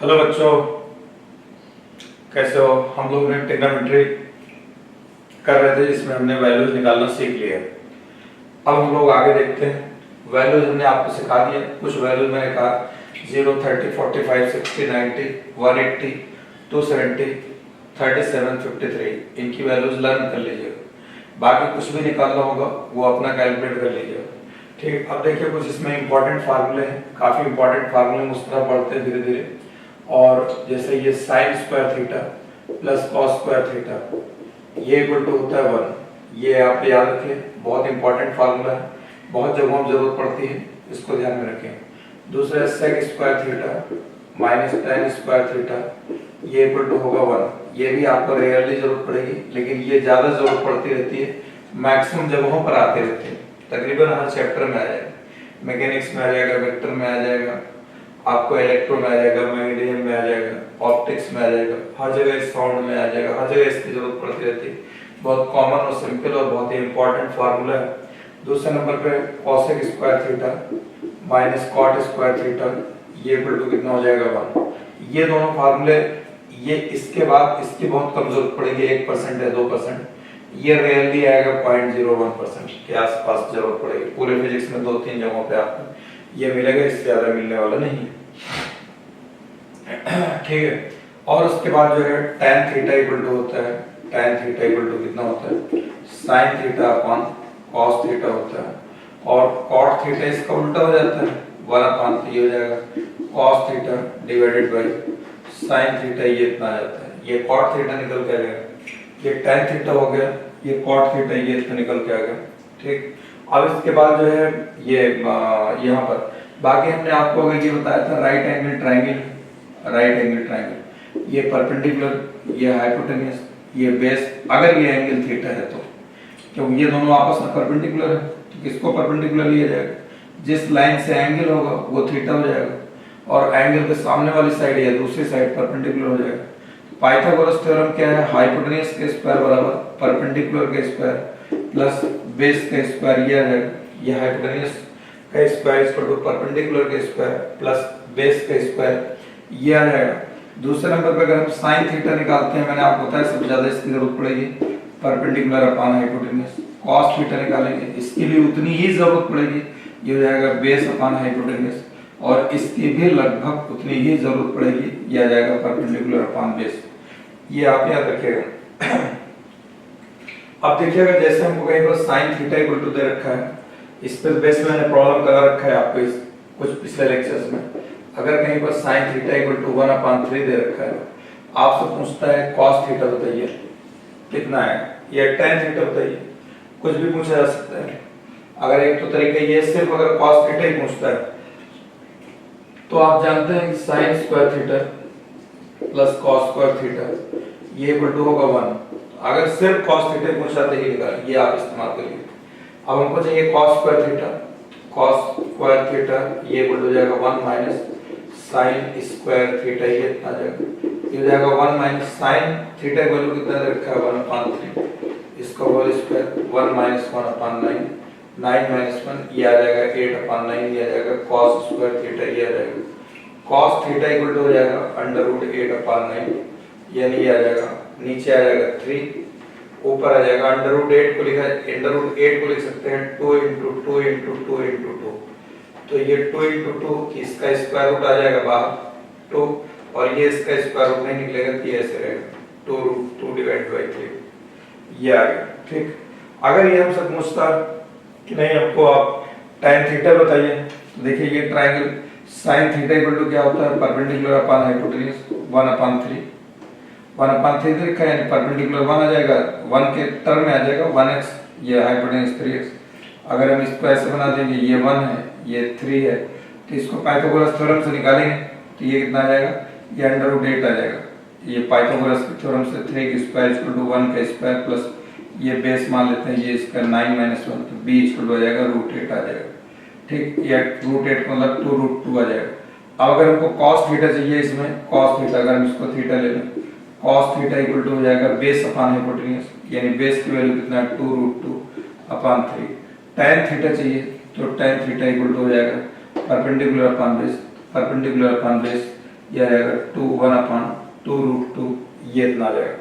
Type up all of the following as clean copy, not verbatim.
Hello बच्चों, कैसे हो। हम लोग ने ट्रिग्नोमेट्री कर रहे थे जिसमें हमने वैल्यूज निकालना सीख लिया है। अब हम लोग आगे देखते हैं। वैल्यूज हमने आपको सिखा दिए। कुछ वैल्यूज मैंने कहा 0, 30, 45, 60, 90, 180, 270, 37, 53 इनकी वैल्यूज लर्न कर लीजिएगा। बाकी कुछ भी निकालना होगा वो अपना कैलकुलेट कर लीजिएगा। ठीक, अब देखिए कुछ इसमें इंपॉर्टेंट फार्मूले हैं। काफी इंपॉर्टेंट फार्मूले उस तरह पढ़ते हैं धीरे धीरे। और जैसे ये sign square theta plus cos square theta ये इक्वल टू होता है 1। ये आप याद रखें, बहुत इंपॉर्टेंट फार्मूला है, बहुत जगहों में जरूरत पड़ती है, इसको ध्यान में रखें। दूसरा sec square theta minus ten square theta ये इक्वल टू होगा 1। ये भी आपको रेयरली जरूरत पड़ेगी, लेकिन ये ज्यादा जरूरत पड़ती रहती है, मैक्सिमम जगहों पर आते रहते हैं। तकरीबन हर चैप्टर में आ जाएगा, मैकेनिक्स में आ जाएगा, वेक्टर में आ जाएगा, आपको इलेक्ट्रो में आ जाएगा, मैग्नीशियम में आ जाएगा, ऑप्टिक्स में आ जाएगा, हर जगह साउंड में आ जाएगा, हर जगह इसकी जरूरत पड़ती रहती है। बहुत कॉमन और सिंपल और बहुत ही इंपॉर्टेंट फार्मूला है। दूसरे नंबर पे cosec square theta minus cot square theta ये इक्वल टू कितना हो जाएगा 1। ये दोनों फार्मूले, ये इसके बाद इसकी बहुत कम जरूरत पड़ेगी, 1% या 2%। ये रेयरली आएगा 0.01% के आसपास जरूरत पड़ेगी। पूरे फिजिक्स में 2-3 जगहों पे आपको ये मिलेगा, इससे ज्यादा मिलने वाला नहीं। ठीक है। और उसके बाद जो है tan थीटा इक्वल टू होता है, tan थीटा इक्वल टू कितना होता है, sin theta upon cos theta होता है। और cot थीटा इसका उल्टा हो जाता है, 1/3 हो जाएगा, cos theta divided by sin theta ये इतना आ जाता है। ये cot थीटा निकल के आ गया, ये tan थीटा हो गया, ये cot थीटा ये इतना निकल के आ गया। ठीक। अब इसके बाद जो है ये यहाँ पर बाकी हमने आपको अगर ये बताया था राइट एंगल ट्रायंगल, ये परपेंडिकुलर, ये हाइपोटेन्यूस, ये बेस। अगर ये एंगल थीटा है तो क्योंकि ये दोनों आपस में परपेंडिकुलर है तो किसको परपेंडिकुलर लिया जाएगा, जिस लाइन से एंगल होगा वो थीटा हो जाएगा, और एंगल के सामने वाली साइड या दूसरी साइड परपेंडिकुलर हो जाएगा। पाइथागोरस थ्योरम क्या है, हाइपोटेन्यूस के स्क्वायर बराबर परपेंडिकुलर के स्क्वायर प्लस बेस का स्क्वायर ये आ जाएगा। ये हाइपोटेन्यूस का स्क्वायर इक्वल टू परपेंडिकुलर के स्क्वायर प्लस बेस का स्क्वायर ये आ जाएगा। दूसरे नंबर पे अगर हम sin थीटा निकालते हैं, मैंने आपको बताया सबसे ज्यादा इसकी जरूरत पड़ेगी perpendicular upon hypotenuse. cos theta निकालेंगे, इसकी भी उतनी ही जरूरत पड़ेगी, ये हो जाएगा बेस अपॉन हाइपोटेन्यूस, और इसकी भी लगभग उतनी ही जरूरत पड़ेगी, ये आ जाएगा परपेंडिकुलर अपॉन बेस। ये आप याद रखिएगा। अब देखिएगा जैसे हमको कहीं पर sin थीटा इक्वल टू दे रखा है, इस पर बेस में मैंने प्रॉब्लम करा रखा है आपको इस कुछ पिछले लेक्चर्स में। अगर कहीं पर sin थीटा इक्वल टू 1/3 दे रखा है, आपसे पूछता है cos थीटा बताइए कितना है, या tan थीटा बताइए, कुछ भी पूछा जा सकता है। अगर एक तो तरीका ये सिर्फ अगर cos थीटा ही पूछता है तो आप जानते हैं कि sin square theta plus cos square theta ये इक्वल टू होगा 1। अगर सिर्फ cos थीटा पूछा तो ये निकाल, ये आप इस्तेमाल करिए। अब हमको चाहिए cos स्क्वायर थीटा ये इक्वल हो जाएगा 1 माइनस sin स्क्वायर थीटा ये इतना आ जाएगा, ये हो जाएगा 1 माइनस sin थीटा का वैल्यू कितना दे रखा है 1/3, इसका होल स्क्वायर 1 माइनस 1/9, 9 माइनस 1 ये आ जाएगा 8/9, ये आ जाएगा cos स्क्वायर थीटा ये आ जाएगा। cos थीटा इक्वल टू हो जाएगा √8/9, यानी ये आ जाएगा, नीचे आ जाएगा 3, ऊपर आ जाएगा √8 को लिखा है, √8 को लिख सकते हैं 2 × 2 × 2 × 2, तो ये 2 × 2 इसका स्क्वायर रूट आ जाएगा बाहर 2, और ये इसका स्क्वायर रूट नहीं निकलेगा तो ये ऐसे रहेगा 2√2 डिवाइड बाय 3 ये आ गया। ठीक। अगर ये हमसे पूछता कि नहीं हमको आप tan थीटा बताइए, तो देखिए ये triangle sin theta equal to क्या होता है, परपेंडिकुलर अपॉन हाइपोटेन्यूस 1/3, 1/3 लिखा है यानी परपेंडिकुलर 1 आ जाएगा, 1 के टर्म में आ जाएगा 1x, ये हाइपोटेन्यूस 3x। अगर हम इसको ऐसे बना देंगे, ये 1 है ये 3 है, तो इसको पाइथागोरस थ्योरम से निकालेंगे तो ये कितना आ जाएगा, ये √8 आ जाएगा। ये पाइथागोरस के थ्योरम से 3 का स्क्वायर इक्वल टू 1 का स्क्वायर प्लस ये बेस मान लेते हैं, ये इसका 9 माइनस 1 तो b इक्वल टू आ जाएगा √8 आ जाएगा। ठीक, ये √8 मतलब 2√2 आ जाएगा। अब अगर हमको cos थीटा चाहिए, इसमें cos थीटा अगर हम इसको थीटा ले लें, cos थीटा इक्वल टू हो जाएगा बेस अपॉन हाइपोटेन्यूस, यानी बेस की वैल्यू कितना है 2√2/3। tan थीटा चाहिए तो tan थीटा इक्वल टू हो जाएगा परपेंडिकुलर अपॉन बेस, ये आ जाएगा 2 1/2 ये इतना आ जाएगा।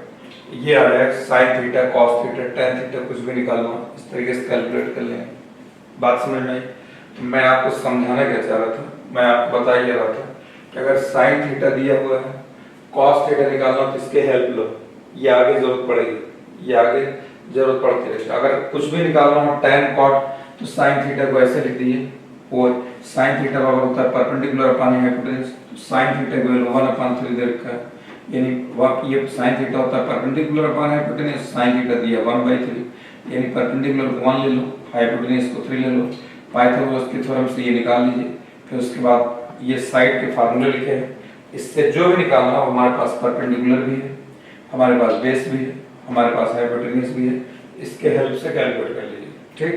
ये आ जाएगा sign theta, cos theta, tan theta, कुछ भी निकालना इस तरीके से कैलकुलेट कर लेंगे। बात समझ में आई? तो मैं आपको समझाना क्या चाह रहा था, मैं आपको बता ही रहा था कि अगर साइन थीटा दिया हुआ है, कॉस थीटा निकालना तो इसके हेल्प लो, ये आगे जरूरत पड़ेगी, ये आगे जरूरत पड़ती है। अगर कुछ भी निकालना हो टेन कॉट तो साइन थीटा को ऐसे लिख दीजिए, और साइन थीटा बराबर होता है परपेंडिकुलर अपॉन हाइपोटेन्यूज, तो साइन थीटा को 1/3 दे रखा है, यानी ये साइन थीटा होता है perpendicular upon hypotenuse, sine theta दिया 1/3, यानी परपेंडिकुलर को 1 ले लो, हाइपोटेन्यूज को 3 ले लो, पाइथागोरस के थ्योरम से ये निकाल लीजिए। फिर उसके बाद ये साइड के फार्मूले लिखे हैं, इससे जो भी निकालना हो, हमारे पास परपेंडिकुलर भी है, हमारे पास बेस भी है, हमारे पास हाइपोटेन्यूज भी है, इसके हेल्प से कैलकुलेट कर लीजिए। ठीक,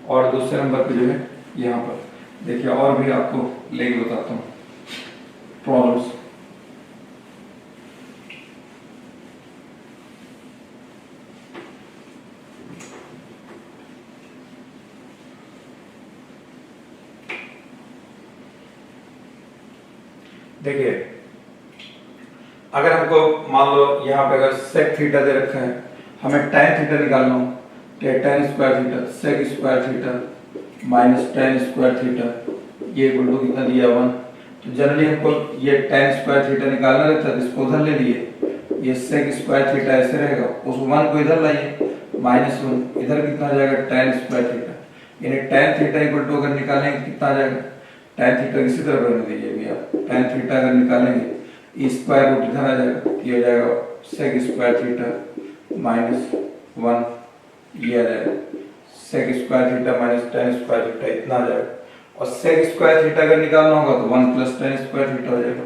और दूसरे नंबर पे जो है यहाँ पर देखिए, और भी आपको लेके बताता हूँ प्रॉब्लम्स। देखिए, अगर हमको मान लो यहाँ पे अगर सेक थीटा दे रखा है, हमें tan थीटा निकालना हो, तो tan square theta sec square theta minus tan square theta, ये इक्वल टू कितना दिया 1। तो जनरली हमको ये tan स्क्वायर थीटा निकालना रहता है, इसको उधर ले लिए, ये सेक स्क्वायर थीटा ऐसे रहेगा, उस 1 को इधर लाइए, -1, इधर कितना आ जाएगा tan स्क्वायर थीटा, यानी tan थीटा इक्वल टू अगर निकालेंगे कितना आ जाएगा, tan थीटा इसी तरह बनने दीजिए अभी आप, tan थीटा अगर निकालेंगे ई स्क्वायर रूट इधर आ जाएगा, ये हो जाएगा सेक स्क्वायर थीटा -1, ये आ जाएगा sec square theta minus tan square theta, इतना आ जाएगा। और सेक स्क्वायर थीटा अगर निकालना होगा तो 1 प्लस tan स्क्वायर थीटा हो जाएगा।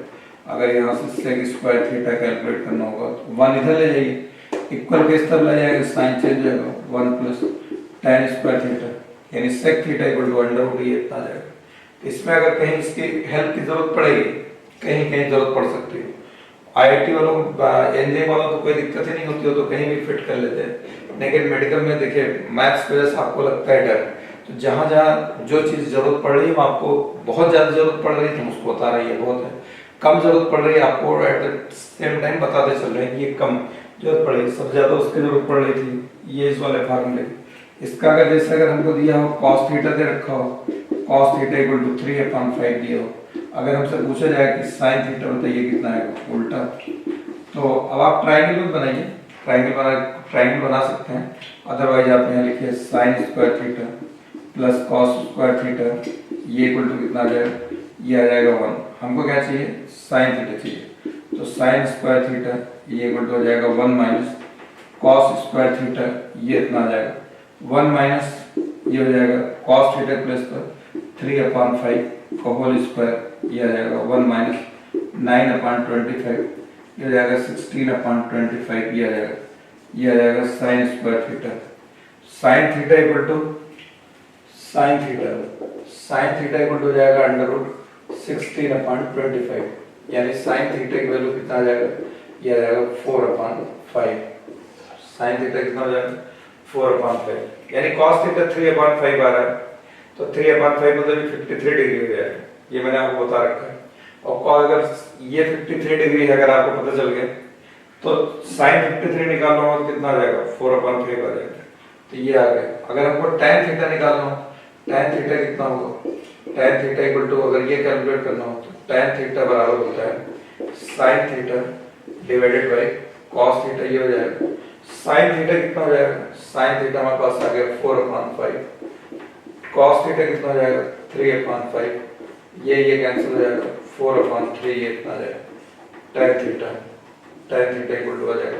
अगर यहाँ से सेक स्क्वायर थीटा कैलकुलेट करना होगा तो 1 इधर ले जाइए, इक्वल के इस तरफ ले जाएगा, साइन चेंज हो जाएगा, 1 प्लस tan स्क्वायर थीटा, यानी sec theta equal to under root, ये इतना आ जाएगा। इसमें अगर कहीं इसकी हेल्प की जरूरत पड़ेगी, कहीं कहीं जरूरत पड़ सकती है, आईआईटी वालों, एनजीएम वालों को कोई दिक्कत ही नहीं होती हो तो कहीं भी फिट कर लेते हैं, लेकिन मेडिकल में देखिए मैथ्स की वजह से आपको लगता है डर, तो जहाँ जहाँ जो चीज़ जरूरत पड़ रही है आपको बहुत ज़्यादा जरूरत पड़ रही है तो उसको बता रही है, बहुत है कम जरूरत पड़ रही है आपको एट द सेम टाइम बताते चल रहे हैं कि ये कम जरूरत पड़ रही है, सबसे ज़्यादा उसकी जरूरत पड़ रही थी, ये इस वाले फार्मूले। इसका अगर जैसे अगर हमको दिया हो कॉस थीटा दे रखा हो, कॉस थीटा इक्वल टू 3/5 दिया हो, अगर हमसे पूछा जाए कि साइन थीटा बताइए कितना आएगा उल्टा, तो अब आप ट्राइंगल में बनाइए, ट्राइंगल बना सकते हैं, अदरवाइज आप यहाँ लिखिए sign square theta plus cos square theta, ये इक्वल टू कितना आ जाएगा, ये आ जाएगा 1। हमको क्या चाहिए, साइन थीटा चाहिए, तो साइन स्क्वायर थीटा ये इक्वल टू हो जाएगा 1 माइनस कॉस स्क्वायर थीटा, ये इतना आ जाएगा 1 माइनस ये हो जाएगा कॉस थीटा प्लस 3/5 का होल स्क्वायर, ये आ जाएगा 1 माइनस 9/25, ये आ जाएगा 16/25, ये आ जाएगा sine square theta. Sine theta equal to sine theta equal to हो जाएगा अंडर रूट 16/25, यानी साइन थीटा की वैल्यू कितना आ जाएगा, ये आ जाएगा 4/5, साइन थीटा कितना हो जाएगा 4/5, यानी cos थीटा 3/5 आ रहा है, तो 3/5 मतलब 53 डिग्री हो जाएगा, ये मैंने आपको बता रखा है। और अगर ये 53 डिग्री है अगर आपको पता चल गया तो साइन 53 निकालना हो तो कितना आ जाएगा 4/5 आ जाएगा, तो ये आ गया। अगर हमको tan थीटा निकालना हो, tan थीटा कितना होगा, tan थीटा इक्वल टू अगर ये कैलकुलेट करना हो तो tan थीटा बराबर होता है sine theta divided by cos theta, ये हो जाएगा साइन थीटा कितना हो जाएगा, साइन थीटा हमारे पास आ गया 4/5, cos थीटा कितना हो जाएगा 3/5, ये कैंसिल हो जाएगा 4/3, ये इतना आ जाएगा tan थीटा इक्वल टू आ जाएगा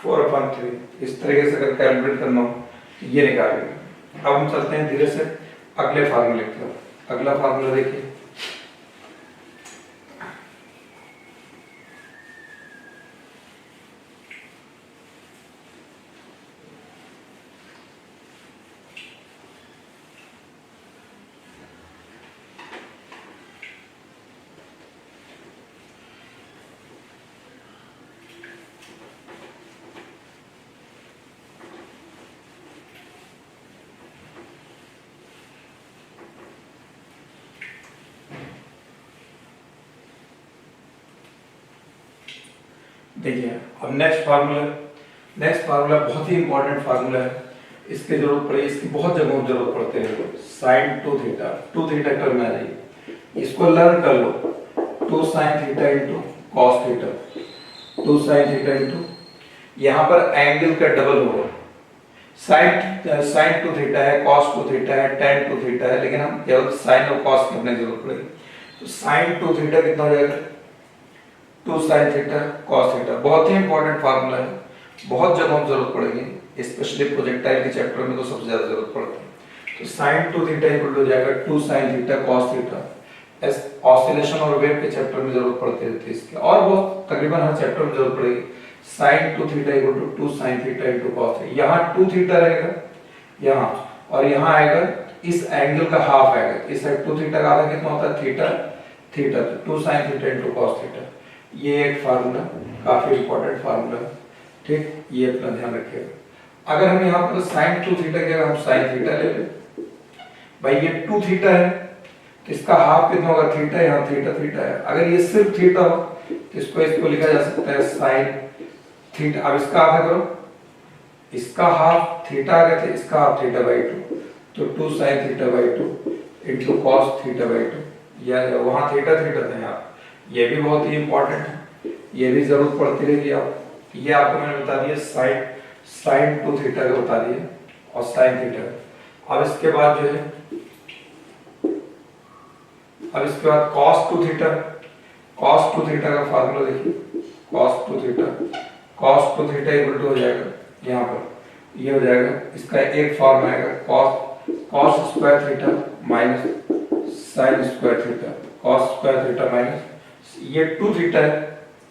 4/3। इस तरीके से अगर कैलकुलेट करना हो तो ये निकालेंगे। अब हम चलते हैं धीरे से अगले फार्मूले की तरफ। अगला फार्मूला देखिए, देखिए अब नेक्स्ट फार्मूला बहुत ही इंपॉर्टेंट फार्मूला है, इसकी जरूरत पड़ेगी, इसकी बहुत जगहों जरूरत पड़ती है। साइन टू थीटा टर्म में आ जाइए, इसको लर्न कर लो, two sine theta into cos theta, two sine theta into यहाँ पर एंगल का डबल होगा, साइन टू थीटा है, कॉस टू थीटा है, टेन टू थीटा है, लेकिन हम केवल साइन और कॉस की अपने जरूरत पड़ेगी। तो साइन टू थीटा कितना हो जाएगा, two sine theta cos theta. बहुत ही इंपॉर्टेंट फार्मूला है, बहुत जगहों में जरूरत पड़ेगी, स्पेशली प्रोजेक्टाइल के चैप्टर में तो सबसे ज्यादा जरूरत पड़ती है। तो साइन टू थीटा इक्वल हो जाएगा two sine theta cos theta. Oscillation और वेव के चैप्टर में जरूरत पड़ती रहती है इसकी, और बहुत तकरीबन हर चैप्टर में जरूरत पड़ेगी। Sine two theta equal to two sine theta into cos theta. यहाँ टू थीटा रहेगा यहाँ, और यहाँ आएगा इस एंगल का हाफ आएगा, इस साइड टू थीटा का आधा कितना होता है थीटा, थीटा तो two sine theta into cos theta. ये एक फार्मूला काफी इंपॉर्टेंट फार्मूला है, ठीक, ये अपना ध्यान रखिएगा। अगर हम यहाँ पर साइन टू थीटा की जगह हम साइन थीटा ले लें, भाई ये टू थीटा है तो इसका हाफ कितना होगा थीटा, यहाँ थीटा थीटा है। अगर ये सिर्फ थीटा हो तो इसको लिखा जा सकता है साइन थीटा। अब इसका आधा करो, इसका हाफ थीटा आ गया था, इसका हाफ थीटा बाई टू, तो two sine theta by two into cos theta by two. या वहाँ थीटा थीटा था यहाँ, ये भी बहुत ही इंपॉर्टेंट है, ये भी जरूरत पड़ती रहेगी। आप ये आपको मैंने बता दिया साइन टू थीटा का बता दिया और साइन थीटा। अब इसके बाद जो है, अब इसके बाद cos टू थीटा का फार्मूला देखिए, cos two theta equal to हो जाएगा यहाँ पर, ये हो जाएगा, इसका एक फॉर्म आएगा cos square theta minus sine square theta, cos square theta minus ये टू थीटा है,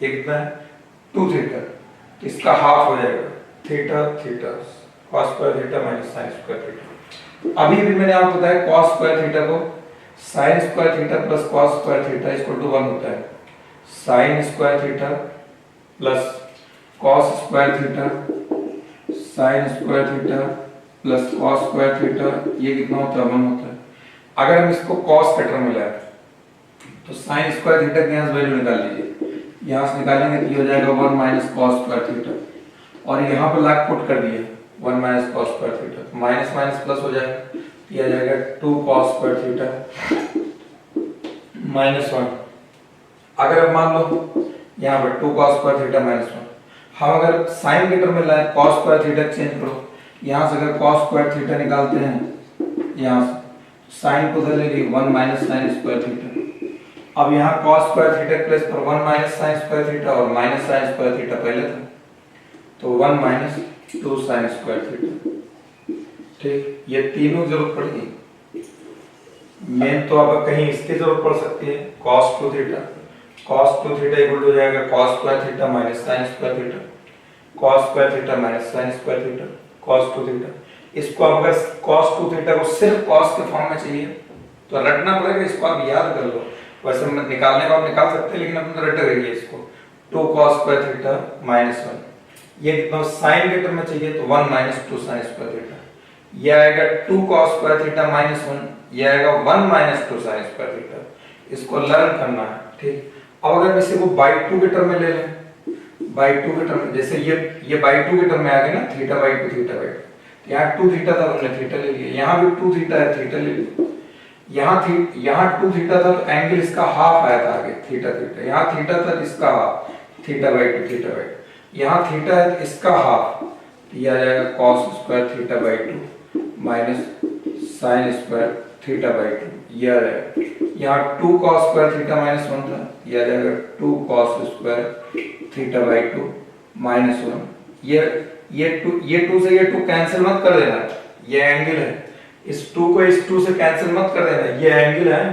ये कितना है टू थीटा, इसका हाफ हो जाएगा theta theta, cos square theta minus sine square theta. अभी भी मैंने आपको बताया cos स्क्वायर थीटा को sine square theta plus cos square theta equal to 1 होता है। Sine square theta plus cos square theta, sine square theta plus cos square theta, ये कितना होता है 1 होता है। अगर हम इसको कॉस के टर्म में लाए तो साइन स्क्वायर थीटा की यहाँ से वैल्यू निकाल लीजिए, यहाँ से निकालेंगे तो ये हो जाएगा 1 माइनस कॉस स्क्वायर थीटा, और यहाँ पर लाग पुट कर दिए 1 माइनस कॉस स्क्वायर थीटा, तो माइनस माइनस प्लस हो जाएगा, यह जाएगा 2 cos स्क्वायर थीटा माइनस 1। अगर अब मान लो यहाँ पर 2 cos स्क्वायर थीटा माइनस 1, हम अगर साइन के टर्म में लाए cos स्क्वायर थीटा चेंज करो, यहाँ से अगर cos स्क्वायर थीटा निकालते हैं यहाँ से साइन को धरेगी 1 माइनस साइन स्क्वायर थीटा। अब यहाँ cos स्क्वायर थीटा प्लस पर 1 माइनस साइन स्क्वायर थीटा और माइनस साइन स्क्वायर थीटा पहले था, तो 1 माइनस 2 साइन स्क्वायर थीटा, ठीक, ये तीनों जरूरत पड़ेगी। मेन तो अब कहीं इसकी जरूरत पड़ सकती है cos टू थीटा इक्वल हो जाएगा cos square theta minus sine square theta, cos square theta minus sine square theta, cos two theta. इसको अब अगर cos टू थीटा को सिर्फ cos के फॉर्म में चाहिए तो रटना पड़ेगा, इसको आप याद कर लो। वैसे निकालने को आप निकाल सकते हैं, लेकिन अपन रट रही है इसको 2 cos स्क्वायर थीटा माइनस 1। ये कितना साइन के टर्म में चाहिए तो 1 माइनस 2 साइन स्क्वायर थीटा, ये आएगा 2 cos स्क्वायर थीटा माइनस 1, ये आएगा 1 माइनस 2 साइन स्क्वायर थीटा। इसको लर्न करना है, ठीक। अब अगर इसी को बाई 2 के टर्म में ले लें, बाई 2 के टर्म में, जैसे ये बाई 2 के टर्म में आ गया ना, थीटा बाई 2 थीटा बाई 2, यहाँ 2 थीटा था तो हमने थीटा ले लिया, यहाँ भी 2 थीटा है थीटा ले लिया, यहाँ 2 थीटा था तो एंगल इसका हाफ आया था आगे थीटा थीटा, यहाँ थीटा था इसका half theta by 2 theta by 2, यहाँ थीटा है इसका हाफ, ये आ जाएगा cos square theta by 2 minus sine square theta by 2, ये आ जाएगा। यहाँ 2 cos स्क्वायर थीटा माइनस 1 था, ये आ जाएगा 2 cos square theta by 2 minus 1। ये 2 से ये 2 कैंसिल मत कर देना, ये एंगल है, इस 2 को इस 2 से कैंसिल मत कर देना, ये एंगल है,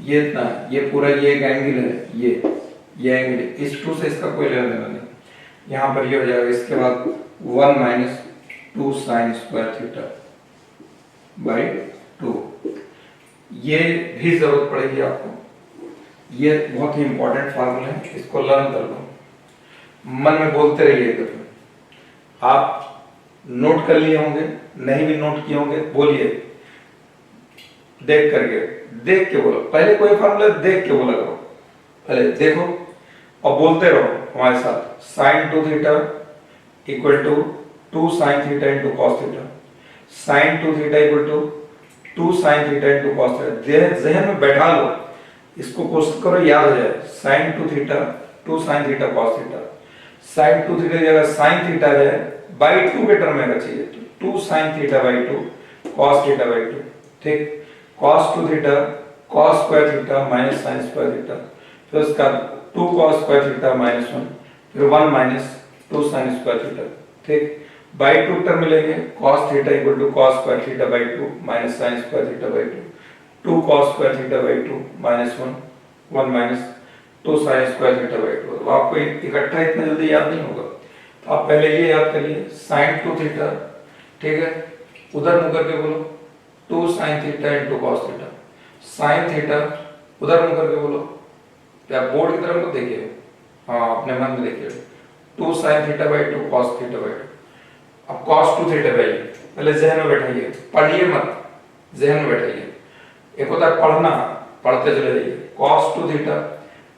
ये इतना, ये पूरा ये एक एंगल है, ये एंगल, इस 2 से इसका कोई लेना देना नहीं। यहाँ पर ये हो जाएगा, इसके बाद 1 minus 2 sine square theta by 2, ये भी जरूरत पड़ेगी आपको, ये बहुत ही इंपॉर्टेंट फार्मूला है, इसको लर्न कर लो, मन में बोलते रहिए कभी। आप नोट कर लिए होंगे, नहीं भी नोट किए होंगे, बोलिए देख करके, देख के बोलो, पहले कोई फार्मूला देख के बोला करो, पहले देखो और बोलते रहो हमारे साथ, sine 2 theta equal to 2 sine theta into cos theta, sine 2 theta equal to 2 sine theta into cos theta. जहन में बैठा लो, इसको कोशिश करो याद हो जाए। Sine 2 theta 2 sine theta cos theta, sine 2 theta की जगह साइन थीटा है बाई 2 के टर्म में अगर चाहिए तो 2 sine theta by 2 cos theta by 2, ठीक। Cos 2 theta cos square theta minus sine square theta, फिर उसका 2 कॉस स्क्वायर थीटा माइनस 1, फिर 1 माइनस 2 साइन स्क्वायर थीटा, ठीक। बाई 2 टर्म मिलेंगे, cos theta equal to cos square theta by 2 minus sine square theta by 2, 2 cos square theta by 2 minus 1, 1 minus 2 sine square theta by 2। तो आपको इकट्ठा इतना जल्दी याद नहीं होगा, तो आप पहले ये याद करिए साइन 2 थीटा, ठीक है, उधर मुंह करके बोलो 2 sine theta into cos theta, sine theta उधर मुंह करके बोलो, क्या बोर्ड की तरफ को देखिए, हाँ अपने मन में देखिए, 2 sine theta by 2 cos theta by 2। अब cos 2 थीटा भाई पहले जहन में बैठाइए, पढ़िए मत, जहन में बैठाइए। एक होता है पढ़ना, पढ़ते चले जाइए। cos 2 theta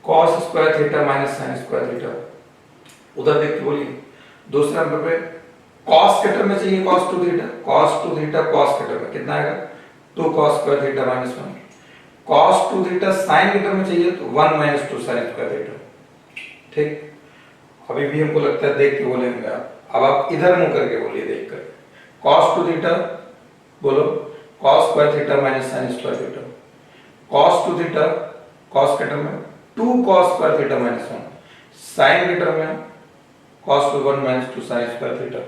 cos square theta minus sine square theta, उधर देख के बोलिए। दूसरा नंबर पे cos के टर्म में चाहिए cos 2 theta, cos 2 theta cos के टर्म में कितना आएगा 2 cos square theta minus 1, cos 2 theta sin के टर्म में चाहिए तो 1 माइनस 2 sin स्क्वायर थीटा, ठीक। अभी भी हमको लगता है देख के बोलेंगे आप, अब आप इधर मुंह करके बोलिए देखकर, cos 2 थीटा बोलो cos square theta minus sin square theta, cos 2 theta cos के टर्म में 2 cos square theta minus 1, sin के टर्म में cos 1 minus 2 sin square theta.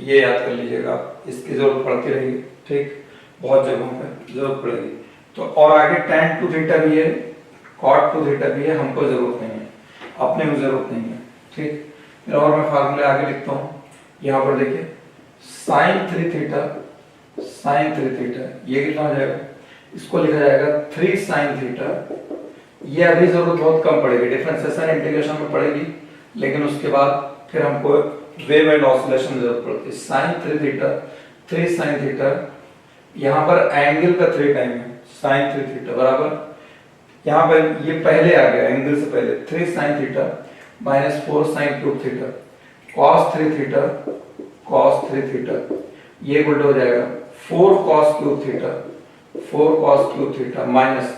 ये याद कर लीजिएगा, इसकी जरूरत पड़ती रहेगी, ठीक, बहुत जगहों पे जरूरत पड़ेगी। तो और आगे tan 2 थीटा भी है, cot 2 थीटा भी है, हमको जरूरत नहीं है, अपने को जरूरत नहीं है, ठीक। फिर और मैं फार्मूले आगे लिखता हूँ, यहाँ पर देखिए साइन 3 थीटा साइन 3 थीटा, ये कितना हो जाएगा, इसको लिखा जाएगा 3 साइन थीटा। ये अभी जरूरत बहुत कम पड़ेगी, डिफरेंशिएशन इंटीग्रेशन में पड़ेगी, लेकिन उसके बाद फिर हमको वेव एंड ऑसिलेशन जरूरत पड़ती है। साइन 3 थीटा 3 साइन थीटा, यहाँ पर एंगल का 3 टाइम है, साइन 3 थीटा बराबर, यहाँ पर ये पहले आ गया एंगल से पहले, 3 sine theta minus 4 sine cube theta cos 3 theta cos 3 theta, ये उल्टा हो जाएगा 4 cos cube theta 4 cos cube theta minus,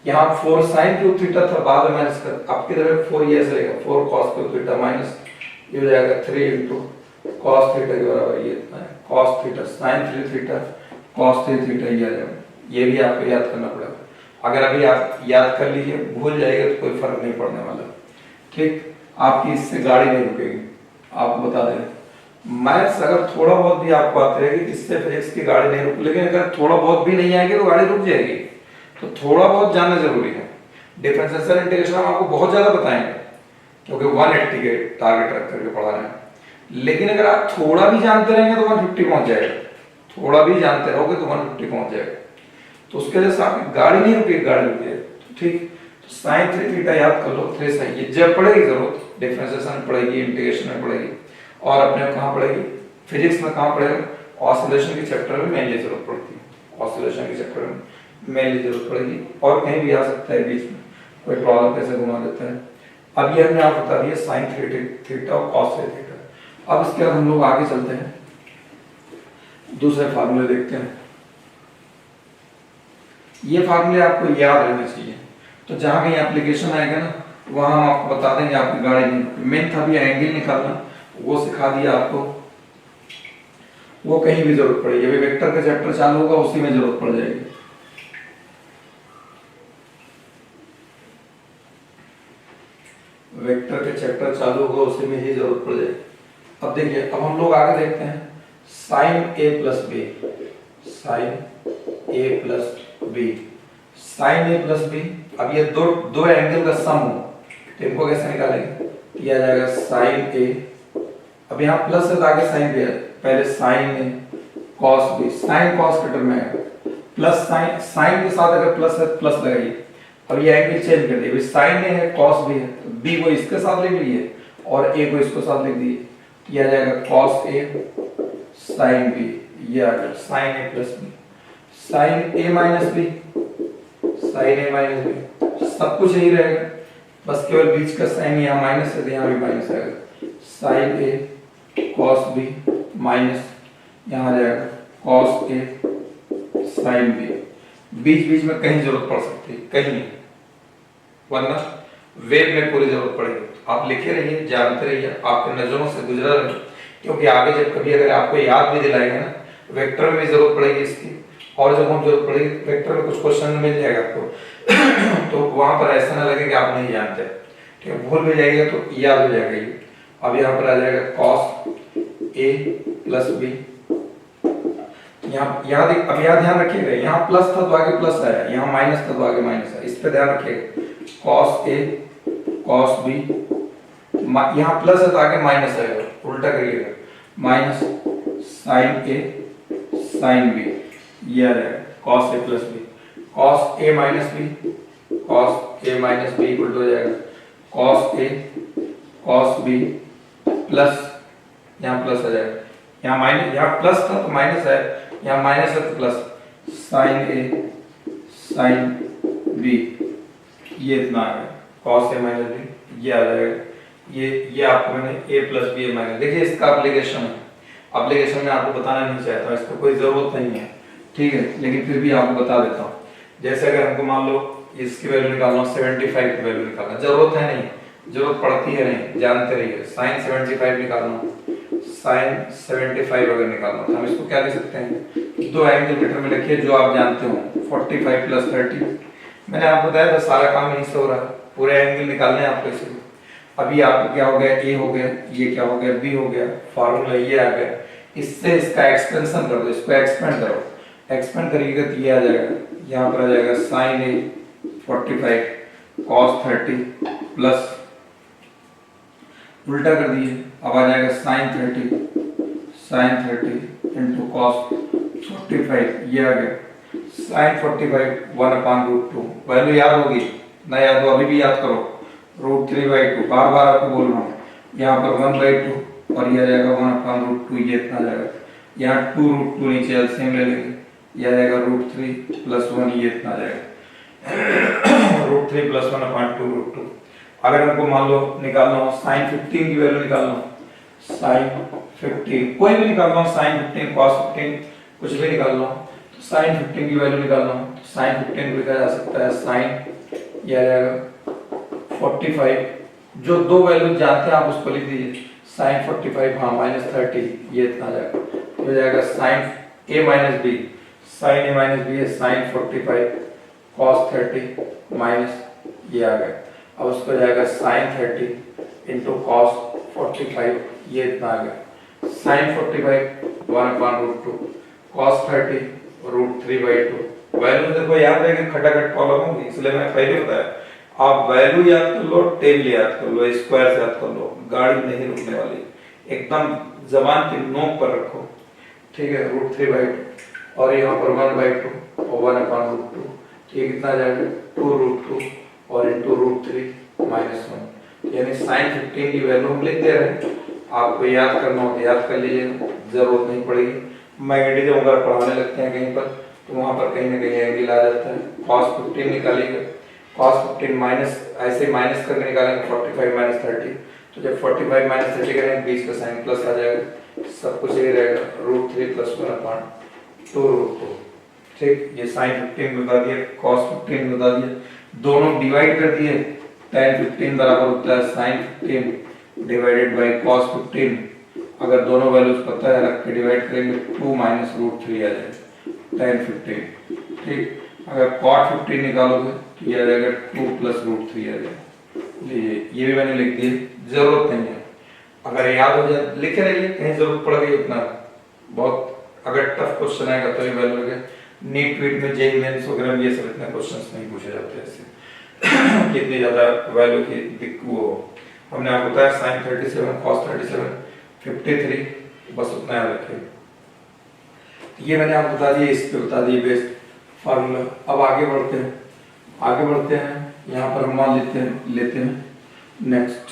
यहाँ 4 साइन क्यूब थीटा था बाद में माइनस कर, आपकी तरफ 4 ये ऐसे रहेगा 4 cos क्यूब थीटा माइनस, ये हो जाएगा 3 इंटू cos थीटा के बराबर, ये इतना है cos theta sine 3 theta cos 3 theta, ये आ जाएगा। ये भी आपको याद करना पड़ेगा, अगर अभी आप याद कर लीजिए भूल जाएगा तो कोई फर्क नहीं पड़ने वाला, ठीक। आपकी इससे गाड़ी नहीं रुकेगी, आपको बता दें। मैथ्स अगर थोड़ा बहुत भी आपको आते रहेगी, इससे फिजिक्स की गाड़ी नहीं रुक, लेकिन अगर थोड़ा बहुत भी नहीं आएगी तो गाड़ी रुक जाएगी, तो थोड़ा बहुत जानना जरूरी है। डिफरेंशिएशन इंटीग्रेशन हम आपको बहुत ज्यादा बताएंगे, क्योंकि 180 के टारगेट रख करके पढ़ा रहे हैं, लेकिन अगर आप थोड़ा भी जानते रहेंगे तो 150 पहुंच जाएगा, थोड़ा भी जानते रहोगे तो 150 पहुंच जाएगा, तो उसके वजह से आपकी गाड़ी नहीं रुकेगी, गाड़ी रुक जाएगी, ठीक। साइन 3 थीटा याद कर लो, 3 साइन, ये जब पड़ेगी जरूरत, डिफरेंशिएशन में पड़ेगी, इंटीग्रेशन में पड़ेगी, और अपने कहाँ पड़ेगी, फिजिक्स में कहाँ पड़ेगा, ऑसिलेशन के चैप्टर में मेनली जरूरत पड़ती है, ऑसिलेशन के चैप्टर में मेनली जरूरत पड़ेगी, और कहीं भी आ सकता है बीच में, कोई प्रॉब्लम कैसे घुमा देता है। अब ये हमने आपको बता दिया साइन 3 थीटा और कॉस 3 थीटा। अब इसके बाद हम लोग आगे चलते हैं, दूसरे फार्मूले देखते हैं। ये फार्मूले आपको याद रहने चाहिए, तो जहां कहीं एप्लीकेशन आएगा ना वहां हम आपको बता देंगे, आपकी गाड़ी नहीं। मेन था भी एंगल निकालना, वो सिखा दिया आपको, वो कहीं भी जरूरत पड़ेगी, अभी वेक्टर का चैप्टर चालू होगा उसी में जरूरत पड़ जाएगी। वेक्टर के चैप्टर चालू होगा उसी में ही जरूरत पड़ जाएगी। अब देखिए, अब हम लोग आगे देखते हैं साइन ए प्लस बी, साइन ए प्लस बी, साइन ए प्लस बी। अब ये दो एंगल का सम हो तो इनको कैसे निकालेंगे, किया जाएगा साइन ए, अब यहाँ प्लस है तो आगे साइन बी है, पहले साइन ए कॉस बी, साइन कॉस के टर्म में आएगा, प्लस साइन, साइन के साथ अगर प्लस है तो प्लस लगाइए। अब ये एंगल चेंज कर दिए, साइन ए है कॉस बी है, तो बी को इसके साथ लिख लीजिए और ए को इसके साथ लिख दीजिए, किया जाएगा कॉस ए साइन बी, ये आ गया साइन ए प्लस बी, साइन ए माइनस बी, साइन ए माइनस बी, सब कुछ यही रहेगा, बस केवल बीच का साइन यहाँ माइनस है तो यहाँ भी माइनस आएगा, साइन ए कॉस बी माइनस यहाँ आ जाएगा कॉस ए साइन बी। बीच बीच में कहीं जरूरत पड़ सकती है, कहीं नहीं, वरना वेब में पूरी जरूरत पड़ेगी। आप लिखे रहिए, जानते रहिए, आपके नजरों से गुजरा रहे, क्योंकि आगे जब कभी अगर आपको याद भी दिलाएंगे ना, वेक्टर में जरूरत पड़ेगी इसकी, और जब हम जरूरत पड़ेगी वेक्टर में कुछ क्वेश्चन मिल जाएगा आपको तो वहां पर ऐसा ना लगे कि आप नहीं जानते, ठीक है, भूल भी जाएगा तो याद हो जाएगा ये। अब यहाँ पर आ जाएगा कॉस ए प्लस बी, यहाँ अब यहाँ ध्यान रखिएगा, यहाँ प्लस था तो आगे प्लस आया, यहाँ माइनस था तो आगे माइनस आया, इस पे ध्यान रखिएगा। कॉस ए कॉस बी, यहाँ प्लस है तो आगे माइनस आएगा, उल्टा करिएगा, माइनस साइन ए साइन बी, ये आ जाएगा cos A plus B, cos a minus B, cos a minus b equal हो जाएगा cos A cos B plus, यहाँ प्लस आ जाएगा, यहाँ माइनस, यहाँ प्लस था तो माइनस है, यहाँ माइनस है तो प्लस, साइन ए साइन बी, ये इतना आ गया कॉस ए माइनस बी, ये आ जाएगा, ये आपको मैंने ए प्लस बी ए माइनस, देखिए इसका एप्लीकेशन है, एप्लीकेशन में आपको बताना नहीं चाहता हूँ, इसका कोई जरूरत नहीं है, ठीक है, लेकिन फिर भी आपको बता देता हूँ। जैसे अगर हमको मान लो इसकी वैल्यू निकालना, 75 की वैल्यू निकालना, जरूरत है नहीं, जरूरत पड़ती है नहीं, जानते रहिए, साइन 75 निकालना, साइन 75 अगर निकालना तो हम इसको क्या लिख सकते हैं, दो एंगल मीटर में लिखिए जो आप जानते हो, 45 प्लस 30, मैंने आपको बताया था सारा काम यहीं से हो रहा है, पूरे एंगल निकालने हैं आपको इसलिए। अभी आपको क्या हो गया, ए हो गया, ये क्या हो गया, बी हो गया, फार्मूला ये आ गया, इससे इसका एक्सपेंशन कर दो, इसको एक्सपेंड करो, एक्सपेंड करिएगा तो ये आ जाएगा, यहाँ पर आ जाएगा साइन ए 45 कॉस 30 प्लस, उल्टा कर दिए, अब आ जाएगा साइन 30 इंटू कॉस 45, ये आ गया साइन 45 1/√2, वैल्यू याद होगी ना, याद हो अभी भी याद करो, √3/2, बार बार आपको बोल रहा हूँ, यहाँ पर 1/2 और ये आ जाएगा 1/√2, ये इतना आ जाएगा, यहाँ 2√2 नीचे एलसीएम ले लेंगे, ये आ जाएगा √3 + 1, ये इतना आ जाएगा √3 + 1/2√2। अगर हमको मान लो निकालना हो साइन 15 की वैल्यू निकालना हो, साइन 15 कोई भी निकालना हो, साइन 15 कॉस 15 कुछ भी निकालना हो, तो साइन 15 की वैल्यू निकालना हो तो साइन 15 लिखा जा सकता है, साइन ये आ जाएगा 45, जो दो वैल्यू जानते हैं आप उसको लिख दीजिए, साइन 45 हाँ -30, ये इतना आ जाएगा, हो जाएगा sine a minus b, sine a minus b है साइन 45 कॉस 30 माइनस, ये आ गया, अब उसको जाएगा साइन 30 इंटू कॉस 45, ये इतना आ गया, साइन 45 1/√2 कॉस 30 √3/2, वैल्यू देखो याद है कि खटाखट कॉलम होगी, इसलिए मैं पहले बताया आप वैल्यू याद कर लो, टेबल याद कर लो, स्क्वायर से याद कर लो, गाड़ी नहीं रुकने वाली, एकदम जबान की नोक पर रखो, ठीक है, √3/2 और यहाँ पर 1/2 और 1/√2, ये कितना जाएगा 2√2 और इंटू √3 -1, यानी साइन 15 की वैल्यू हम लिख दे रहे हैं, आपको याद करना हो तो याद कर लीजिएगा, जरूरत नहीं पड़ेगी, मैग्नेटिज्म अगर पढ़ाने लगते हैं कहीं पर तो वहां पर कहीं ना कहीं एंगल आ जाता है, cos 15 निकालिएगा, cos 15 माइनस, ऐसे माइनस करके निकालेंगे 45 - 30, तो जब 45 - 30 करेंगे बीच का साइन प्लस आ जाएगा, सब कुछ यही रहेगा, √3 + 1/2√2, ठीक, ये साइन 15 बता दिया, cos 15 बता दिया, दोनों डिवाइड कर दिए, tan 15 बराबर होता है sin 15 डिवाइडेड बाय cos 15, अगर दोनों वैल्यूज पता है रख के डिवाइड करेंगे 2 - √3 आ जाएगा tan 15, ठीक, अगर cot 15 निकालोगे तो ये आ जाएगा 2 + √3 आ जाएगा, ये भी मैंने लिख दिया, जरूरत नहीं है, अगर याद हो जाए लिखे रहिए, कहीं जरूरत पड़ गई उतना, बहुत अगर टफ क्वेश्चन आएगा तो ये वैल्यू लगे, नीट ट्वीट में जेईई मेंस वगैरह में ये सब इतने क्वेश्चंस नहीं पूछे जाते ऐसे कितनी ज्यादा वैल्यू की वो, हमने आपको बताया sin 37 cos 37 53, बस उतना याद रखिए, ये मैंने आपको बता दिया, इस पे बता दिए बेस्ट फार्मूला। अब आगे बढ़ते हैं, यहाँ पर हम मान लेते हैं नेक्स्ट,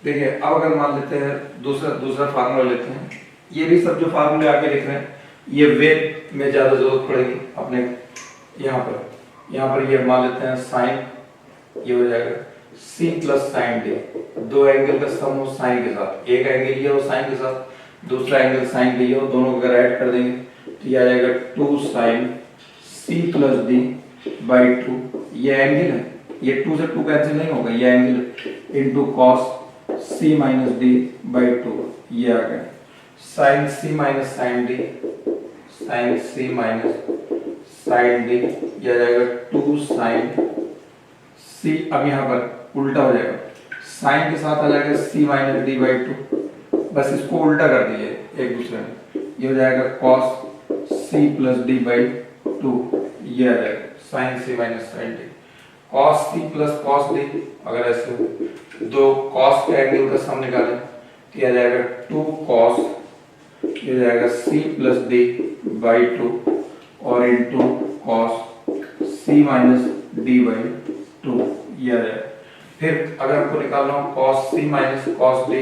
देखिए अब अगर मान लेते हैं दूसरा फार्मूला लेते हैं, ये भी सब जो फार्मूले आगे लिख रहे हैं ये वेब में ज़्यादा जरूरत पड़ेगी अपने। यहाँ पर ये मान लेते हैं साइन, ये हो जाएगा c प्लस साइन डी, दो एंगल का सम हो साइन के साथ, एक एंगल ये हो साइन के साथ, दूसरा एंगल साइन डी हो, दोनों को अगर ऐड कर देंगे तो ये आ जाएगा 2 sine c plus d by 2, ये एंगल है, ये 2 से 2 कैंसिल नहीं होगा, ये angle into cos c minus d by 2, ये आ गया sine c minus sine d, sine c minus sine d, ये आ जाएगा 2 साइन c, अब यहाँ पर उल्टा हो जाएगा, साइन के साथ आ जाएगा c माइनस डी बाई 2, बस इसको उल्टा कर दीजिए एक दूसरे में, ये हो जाएगा cos c plus d by 2, ये आ जाएगा sine c minus sine d, cos c plus cos d, अगर ऐसे दो cos के एंगल का सम निकालें तो ये आ जाएगा 2 cos, ये हो जाएगा c प्लस डी बाई 2 और into cos c minus d by 2, ये आ जाएगा। फिर अगर हमको निकालना हो cos c minus cos d,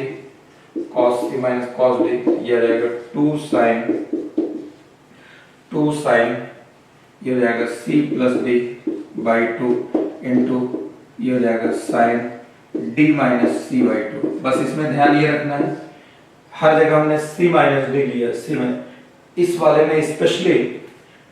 cos c minus cos d, ये आ जाएगा 2 साइन, ये हो जाएगा c plus d by 2 into ये हो जाएगा sine d minus c by 2। बस इसमें ध्यान ये रखना है हर जगह हमने c माइनस d लिया, c में इस वाले में स्पेशली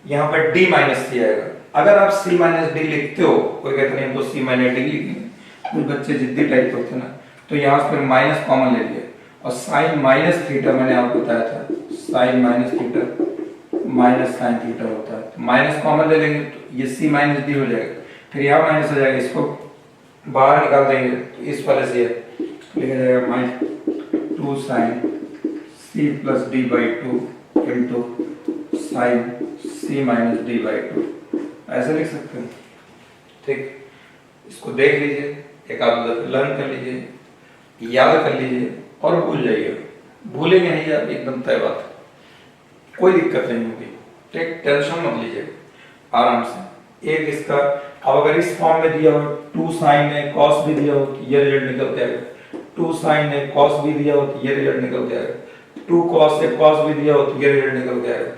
यहाँ पर d माइनस c आएगा। अगर आप c माइनस डी लिखते हो, कोई कहते नहीं हम तो c माइनस डी लिखेंगे, कुछ बच्चे जिद्दी टाइप होते हैं ना, तो यहाँ से फिर माइनस कॉमन ले लिए और साइन माइनस थीटा मैंने आपको बताया था, sine minus theta minus sine theta होता है, तो माइनस कॉमन ले लेंगे तो ये c माइनस डी हो जाएगा, फिर यहाँ माइनस हो जाएगा, इसको बाहर निकाल देंगे तो इस वाले से लिखा जाएगा minus 2 sine c plus d by 2 into sine c minus d by 2, ऐसे लिख सकते हैं। ठीक, इसको देख लीजिए, एक आध लर्न कर लीजिए, याद कर लीजिए और भूल जाइए, भूलेंगे नहीं आप एकदम तय बात, कोई दिक्कत नहीं होगी। ठीक, टेंशन मत लीजिए, आराम से। एक इसका अब अगर इस फॉर्म में दिया हो 2 साइन है कॉस भी दिया हो तो ये रिजल्ट निकल के आएगा, 2 साइन है कॉस भी दिया हो तो ये रिजल्ट निकल के आएगा, 2 कॉस है कॉस भी दिया हो तो ये रिजल्ट निकल के आएगा,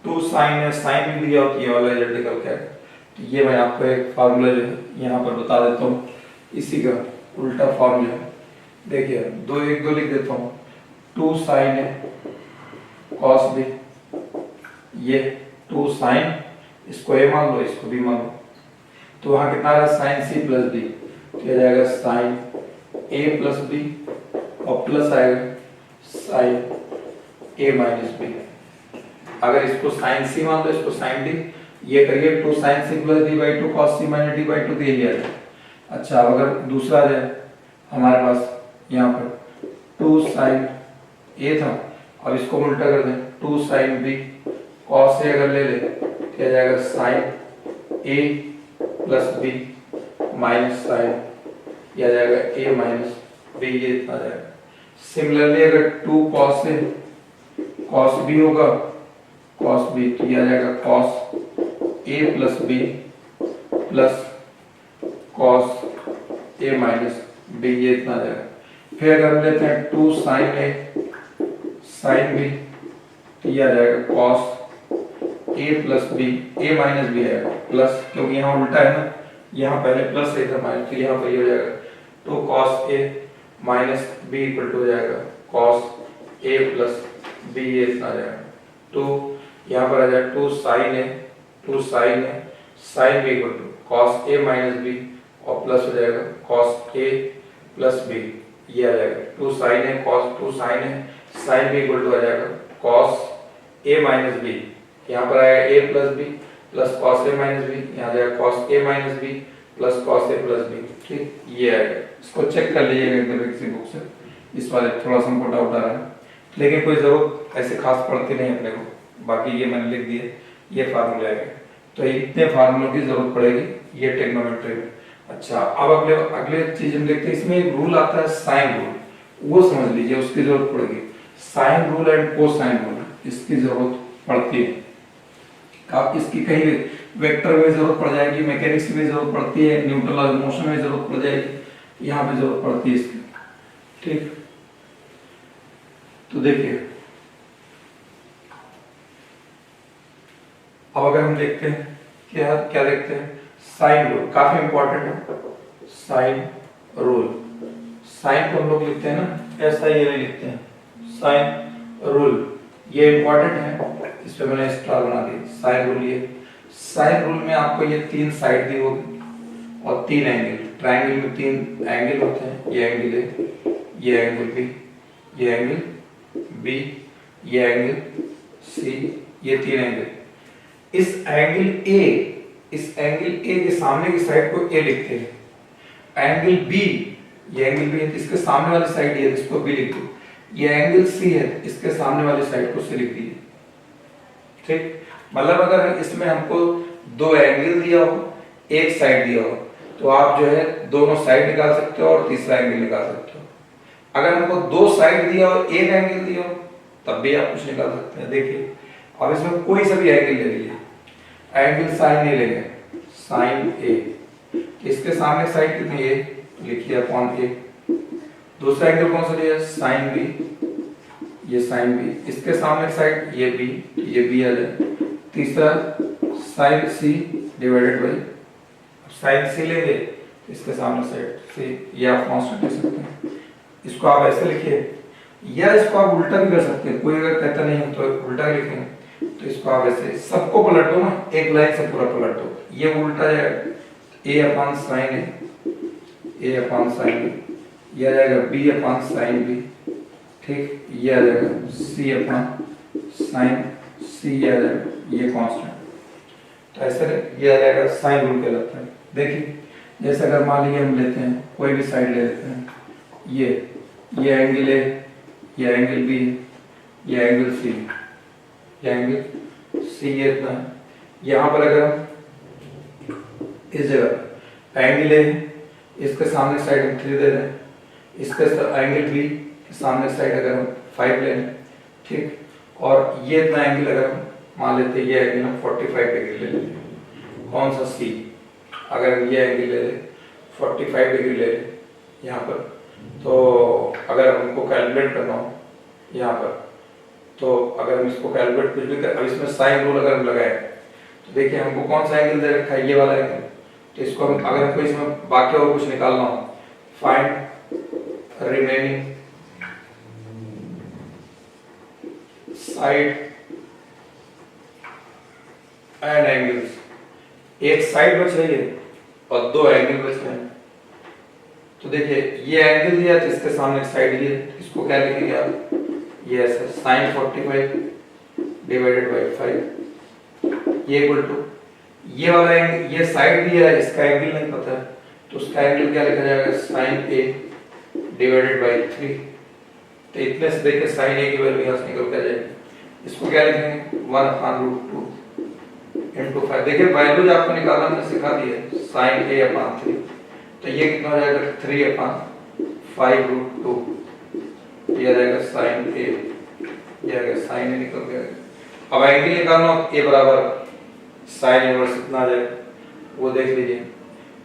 2 साइन है साइन भी दिया हो तो ये वाला रिजल्ट निकल के आएगा। तो ये मैं आपको एक फार्मूला जो है यहाँ पर बता देता हूँ, इसी का उल्टा फार्मूला है। देखिए दो लिख देता हूँ, 2 साइन है कॉस भी, ये 2 साइन, इसको ए मान लो इसको भी मान लो, तो वहाँ कितना आ रहा है साइन सी प्लस डी, तो ये जाएगा साइन ए प्लस बी और प्लस आएगा साइन ए माइनस बी। अगर इसको साइन सी मान लो, इसको साइन डी, ये करिए 2 sine c plus d by 2 cos c minus d by 2, दे दिया जाए। अच्छा अब अगर दूसरा आ जाए हमारे पास यहाँ पर 2 साइन ए था, अब इसको उल्टा कर दें 2 साइन बी कॉस ए अगर ले ले क्या जाएगा साइन ए प्लस बी माइनस साइन, यह जाएगा ए माइनस बी, ये इतना जाएगा। सिमिलरली अगर 2 कॉस ए कॉस बी होगा कॉस बी, तो यह जाएगा cos A plus B plus cos a minus B, ये इतना जाएगा। फिर अगर लेते हैं 2 साइन ए साइन बी, तो यह आ जाएगा cos A plus B, A minus B आएगा प्लस, क्योंकि यहाँ उल्टा है ना, यहाँ पहले प्लस से था माइनस, तो यहाँ पर ये हो जाएगा 2 cos a minus b equal to हो जाएगा कॉस ए प्लस बी, ये इतना आ जाएगा। तो यहाँ पर आ जाएगा 2 साइन है sine b equal to cos a minus b और प्लस हो जाएगा कॉस ए प्लस बी, ये आ जाएगा 2 साइन है कॉस 2 साइन है साइन बी इक्वल टू आ जाएगा कॉस ए माइनस बी, यहाँ पर आएगा ए plus B plus cos a minus B, यहाँ जाएगा cos a minus B plus cos A plus B. ठीक, ये आएगा, इसको चेक कर लीजिएगा एकदम किसी बुक से, इस वाले थोड़ा सा हमको डाउट आ रहा है, लेकिन कोई जरूरत ऐसे खास पड़ती नहीं अपने को, बाकी ये मैंने लिख दिए, ये फार्मूले आएंगे, तो इतने फार्मूलों की जरूरत पड़ेगी ये ट्रिग्नोमेट्री में। अच्छा अब अगले चीज हम देखते हैं, इसमें एक रूल आता है साइन रूल, वो समझ लीजिए, उसकी जरूरत पड़ेगी। Sine rule and cosine rule, इसकी जरूरत पड़ती है, आप इसकी कहीं वेक्टर में जरूरत पड़ जाएगी, मैकेनिक्स में जरूरत पड़ती है, न्यूटन लॉ ऑफ मोशन में जरूरत पड़ जाएगी, यहाँ पे जरूरत पड़ती है इसकी। ठीक, तो देखिए अब अगर हम देखते हैं क्या क्या देखते हैं, साइन रूल काफी इंपॉर्टेंट है। साइन रूल, साइन को हम लोग लिखते हैं ना ऐसा, ये नहीं लिखते हैं, साइन रूल ये इंपॉर्टेंट है, इस पे मैंने स्टार बना दी। साइन रूल, ये साइन रूल में आपको ये 3 साइड दी होगी और 3 एंगल, ट्रायंगल में 3 एंगल होते हैं, ये एंगल है, ये एंगल बी, ये एंगल बी, ये एंगल सी, ये 3 एंगल। इस एंगल ए, इस एंगल ए के सामने की साइड को ए लिखते हैं। एंगल बी, ये एंगल बी है, इसके सामने वाली साइड ये, इसको बी लिख दो। ये एंगल सी है, इसके सामने वाली साइड को सी लिख दीजिए। ठीक, मतलब अगर इसमें हमको 2 एंगल दिया हो, एक साइड दिया हो, तो आप जो है दोनों साइड निकाल सकते हो और तीसरा एंगल निकाल सकते हो। अगर हमको 2 साइड दिया हो, एक एंगल दिया हो, तब भी आप कुछ निकाल सकते हैं। देखिए अब इसमें कोई सा भी एंगल ले लीजिए, एंगल साइन ए लेंगे, साइन ए, इसके सामने साइड कितनी है, लिखिए अपॉन ए। दूसरा एंगल कौन सा लिया, साइन बी, ये साइन बी, इसके सामने साइड ये बी, ये बी आ जाए। तीसरा sine C divided by, sine C लेंगे इसके सामने साइड सी, ये आप कांस्टेंट ले सकते हैं। इसको आप ऐसे लिखिए, या इसको आप उल्टा भी कर सकते हैं, कोई अगर कहता नहीं हम तो उल्टा लिखेंगे, तो इसको आप ऐसे सबको पलट दो ना, एक लाइन से पूरा पलट दो, ये उल्टा जाएगा ए अपॉन साइन ए, ए अपॉन साइन बी, ये आ जाएगा बी अपॉन साइन बी, ठीक, ये आ जाएगा सी अपॉन साइन सी, ये आ जाएगा, ये कांस्टेंट। तो ऐसे ये आ जाएगा साइन रूल कहलाता है। देखिए जैसे अगर मान लीजिए हम लेते हैं कोई भी साइड ले लेते हैं, ये एंगल है, ये एंगल बी, ये एंगल सी, ये एंगल सी, ये इतना है। यहाँ पर अगर हम इस जगह एंगल है, इसके सामने साइड हम 3 दे दें, इसके एंगल बी के सामने साइड अगर हम 5 ले लें, ठीक, और ये इतना एंगल अगर हम मान लेते हैं, ये एंगल हम 45 डिग्री ले लेते हैं, कौन सा सी, अगर ये एंगल ले लें 45 डिग्री ले लें यहाँ पर, तो अगर हमको कैलकुलेट करना हो यहाँ पर, तो अगर हम इसको कैलकुलेट कुछ भी कर, अब इसमें साइन रूल अगर हम लगाए, तो देखिए हमको कौन सा एंगल दे रखा है, ये वाला एंगल, तो इसको हम अगर हमको इसमें बाकी और कुछ निकालना हो, find remaining side and angles, एक साइड बच रही है और 2 एंगल बच रहे हैं। तो देखिए ये एंगल दिया है, इसके सामने साइड ये, इसको क्या लिखेंगे आप, ये ऐसा साइन 45 डिवाइडेड बाई 5, ये इक्वल टू ये वाला एंगल, ये साइड दिया है, इसका एंगल नहीं पता है, तो उसका एंगल क्या लिखा जाएगा, साइन ए डिवाइडेड बाई 3। तो इतने से देखिए साइन ए की वैल्यू यहाँ से निकल कर जाएगी, इसको क्या लिखेंगे 1/√2 इंटू 5। देखिए वैल्यूज आपको निकालना मैंने सिखा दी है, साइन ए अपॉन 3, तो ये कितना हो जाएगा 3/5√2, ये आ जाएगा साइन ए, ये आ गया साइन ए निकल गया। अब एंगल निकालना हो, ए बराबर साइन इनवर्स इतना आ जाएगा, वो देख लीजिए।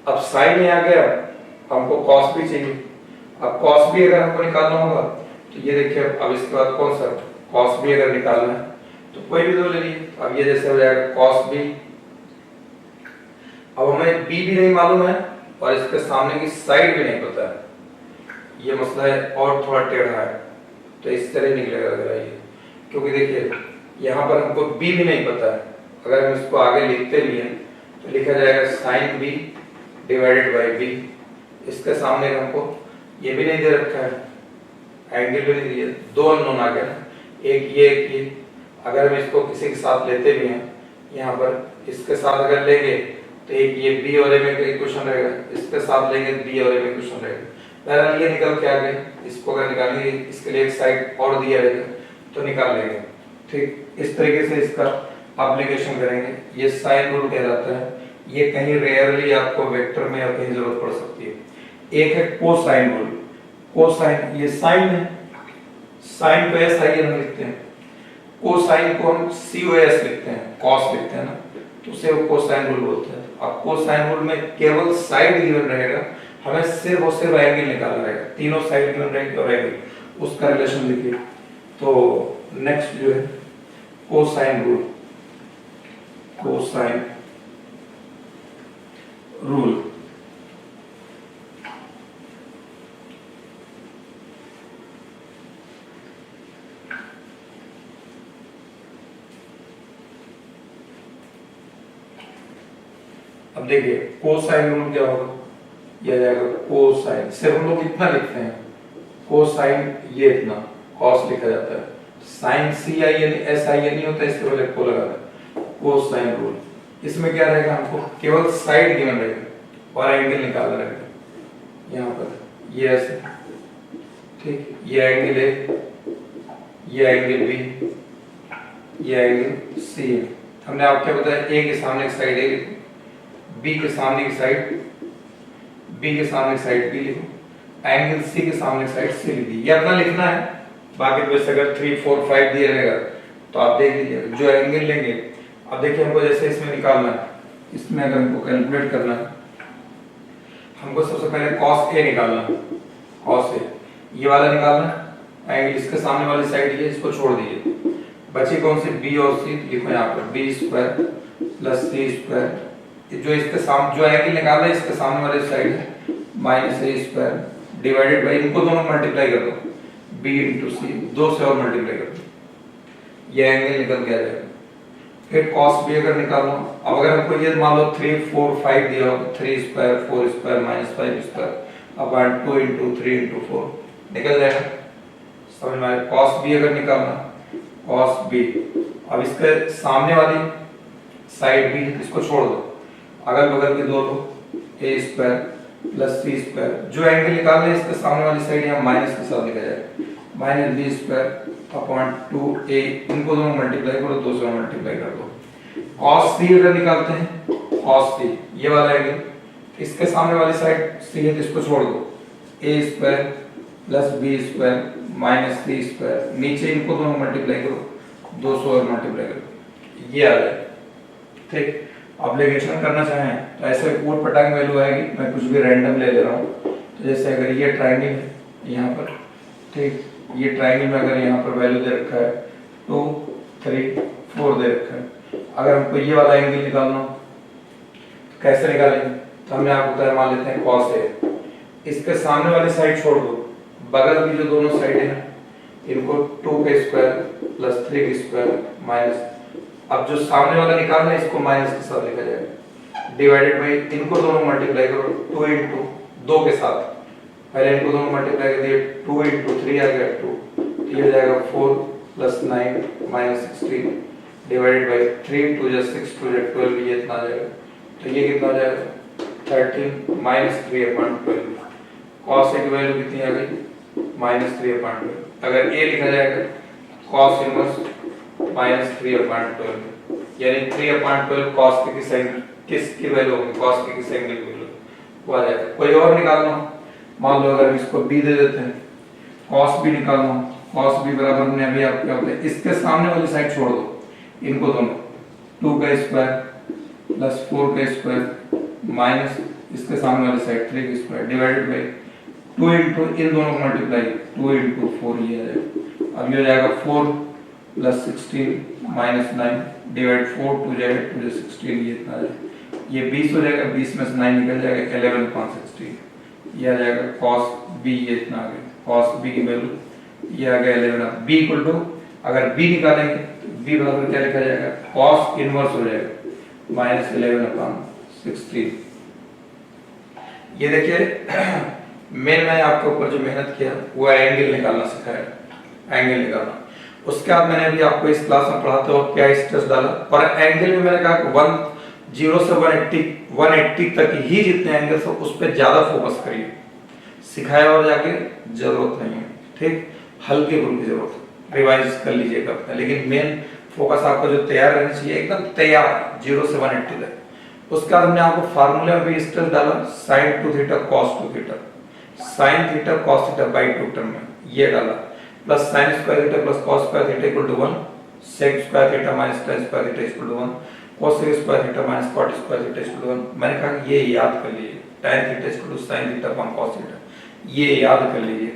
अब साइन ए आ गया, हमको कॉस भी चाहिए, अब कॉस भी अगर हमको निकालना होगा, तो ये देखिए अब इसके बाद कौन सा कॉस भी अगर निकालना है तो कोई भी दो ले लीजिए। अब ये जैसे हो जाएगा कॉस बी, अब हमें बी भी नहीं मालूम है और इसके सामने की साइड भी नहीं पता है, ये मसला है और थोड़ा टेढ़ा है, तो इस तरह निकलेगा जरा ये, क्योंकि देखिए यहाँ पर हमको बी भी नहीं पता है। अगर हम इसको आगे लिखते भी हैं तो लिखा जाएगा sine b divided by b, इसके सामने हमको ये भी नहीं दे रखा है, एंगल भी नहीं दिया, 2 अननोन आ गया ना, एक ये। अगर हम इसको किसी के साथ लेते भी हैं, यहाँ पर इसके साथ अगर लेंगे तो एक ये बी और ए में इक्वेशन रहेगा, इसके साथ लेंगे बी और ए में इक्वेशन रहेगा, बहरहाल ये निकल के आ गए। इसको अगर निकालेंगे, इसके लिए एक साइड और दिया रहेगा तो निकाल लेंगे, ठीक। इस तरीके से इसका एप्लीकेशन करेंगे, ये साइन रूल कहलाता है। ये कहीं रेयरली आपको वेक्टर में या कहीं जरूरत पड़ सकती है। एक है कोसाइन रूल, कोसाइन ये साइन है, साइन को एस आई हम लिखते हैं, कोसाइन को हम COS लिखते हैं, कॉस लिखते हैं ना, तो उसे वो कोसाइन रूल बोलते हैं। अब कोसाइन रूल में केवल साइड गिवन रहेगा, हमें सिर्फ और सिर्फ एंगल निकालना रहेगा, तीनों साइड गिवन रहेगी और एंगल, उसका रिलेशन लिखिए। तो नेक्स्ट जो है कोसाइन रूल, कोसाइन रूल। अब देखिए कोसाइन रूल क्या होगा, यह जाएगा कोसाइन, सिर्फ हम लोग कितना लिखते हैं, कोसाइन ये इतना, कॉस लिखा जाता है, sine c I N S I N होता है, इसके पहले को लगाना है, कोसाइन रूल। इसमें क्या रहेगा, हमको केवल साइड गिवन रहेगा और एंगल निकालना रहेगा। यहाँ पर ये ऐसे, ठीक, ये एंगल है, ये एंगल बी, ये एंगल सी है। हमने आपको क्या बताया, ए के सामने की साइड ए, बी के सामने की साइड बी के सामने की साइड बी लिखो, एंगल सी के सामने की साइड सी लिखी, ये अपना लिखना है। बाकी तो अगर 3 4 5 दिया रहेगा तो आप देख लीजिए जो एंगल लेंगे। अब देखिए हमको जैसे इसमें निकालना है, इसमें अगर हमको कैलकुलेट करना है, हमको सबसे पहले cos a निकालना है, cos a ये वाला निकालना है, एंगल इसके सामने वाली साइड ये, इसको छोड़ दीजिए, बची कौन सी b और c, लिखो यहाँ पर b square plus c square, जो इसके सामने जो एंगल निकालना है इसके सामने वाली साइड है, minus a square divided by, इनको दोनों मल्टीप्लाई कर दो, b इंटू सी, दो से और मल्टीप्लाई कर दो, ये एंगल निकल के आ जाएगा। फिर cos b अगर निकालो, अब अगर हमको ये मान लो 3 4 5 दिया हो, 3 square 4 square minus 5 square upon 2 into 3 into 4 निकल जाएगा, समझ में आया। cos b अगर निकालना, cos b, अब इसके सामने वाली साइड भी इसको छोड़ दो, अगल बगल के दो लो, a square plus c square, जो एंगल निकालना है इसके सामने वाली साइड यहाँ माइनस के साथ लिखा जाएगा, minus b square upon 2a, इनको दोनों मल्टीप्लाई करो, दो से मल्टीप्लाई कर दो। cos c अगर निकालते हैं, cos c ये वाला एंगल, इसके सामने वाली साइड c है तो इसको छोड़ दो, a square plus b square minus c square, नीचे इनको दोनों मल्टीप्लाई करो, 200 और मल्टीप्लाई करो, ये आ जाए, ठीक। ऑब्लिगेशन करना चाहें तो ऐसे कोट पटांग वैल्यू आएगी, मैं कुछ भी रैंडम ले ले रहा हूँ। तो जैसे अगर ये ट्राइंगल है यहाँ पर, ठीक, ये ट्राइंगल में अगर यहाँ पर वैल्यू दे रखा है 2 3 4 दे रखा है, अगर हमको ये वाला एंगल निकालना हो तो कैसे निकालेंगे, तो हमने आपको बताया, मान लेते हैं cos a, इसके सामने वाली साइड छोड़ दो, बगल की जो दोनों साइड है इनको 2 का स्क्वायर प्लस 3 का स्क्वायर माइनस, अब जो सामने वाला निकालना है इसको माइनस के साथ लिखा जाएगा, डिवाइडेड बाई, इनको दोनों मल्टीप्लाई करो 2 इंटू 2 के साथ, पहले इनको दोनों मल्टीप्लाई कर दिए, 2 इंटू 3 आ गया 2, तो ये जाएगा 4 plus 9 minus 16 divided by 3 into 6 2 12, ये इतना आ जाएगा, तो ये कितना आ जाएगा 13 माइनस 3 अपॉन 12, cos a की वैल्यू कितनी आ गई, माइनस 3 अपॉन 12, अगर a लिखा जाएगा cos इनवर्स माइनस 3 अपॉन 12, यानी 3 अपॉन 12 cos के किसकी वैल्यू होगी, cos के किस एंगल की वैल्यू वो आ जाएगा। कोई और निकालना, मान लो अगर इसको b दे देते हैं, cos b निकालना, cos b बराबर में अभी आप क्या होता है, इसके सामने वाली साइड छोड़ दो, इनको दोनों 2 का स्क्वायर प्लस 4 का स्क्वायर माइनस इसके सामने वाली साइड 3 का स्क्वायर डिवाइडेड बाई 2 इंटू इन दोनों को मल्टीप्लाई 2 इंटू 4, ये आ जाएगा, अब ये हो जाएगा 4 प्लस 16 माइनस 9 डिवाइड 4 2 जाएगा 2 16, ये इतना आ जाएगा, ये 20 हो जाएगा, 20 में से 9 निकल जाएगा, 11 upon 16, ये आ जाएगा cos b, ये इतना आ गया, cos b की वैल्यू ये आ गया 11, b इक्वल टू, अगर b निकालेंगे तो b बराबर क्या लिखा जाएगा, cos इनवर्स हो जाएगा माइनस 11 upon 16। ये देखिए मैंने आपके ऊपर जो मेहनत किया वो एंगल निकालना सिखाया, एंगल निकालना। उसके बाद मैंने अभी आपको इस क्लास में पढ़ाते हुए क्या स्ट्रेस डाला, और एंगल में मैंने कहा कि 10 से 180 तक ही जितने एंगल्स हो उस पर ज्यादा फोकस करिए, सिखाया और जाके जरूरत नहीं है, ठीक, हल्की फुल्की जरूरत है, रिवाइज कर लीजिएगा, लेकिन मेन फोकस आपका जो तैयार रहना चाहिए एकदम तैयार 0 से 180 तक। उसके बाद हमने आपको फार्मूला में भी स्ट्रेस डाला, sin 2 theta cos 2 theta, sin theta cos theta by 2 term में ये डाला, plus sin square theta plus cos square theta equal to 1, sec square theta minus tan square theta equal to 1, cos square theta minus cot square theta equal to 1। मैंने कहा कि ये याद कर लीजिए, tan theta equal to sin theta upon cos theta, ये याद कर लीजिए।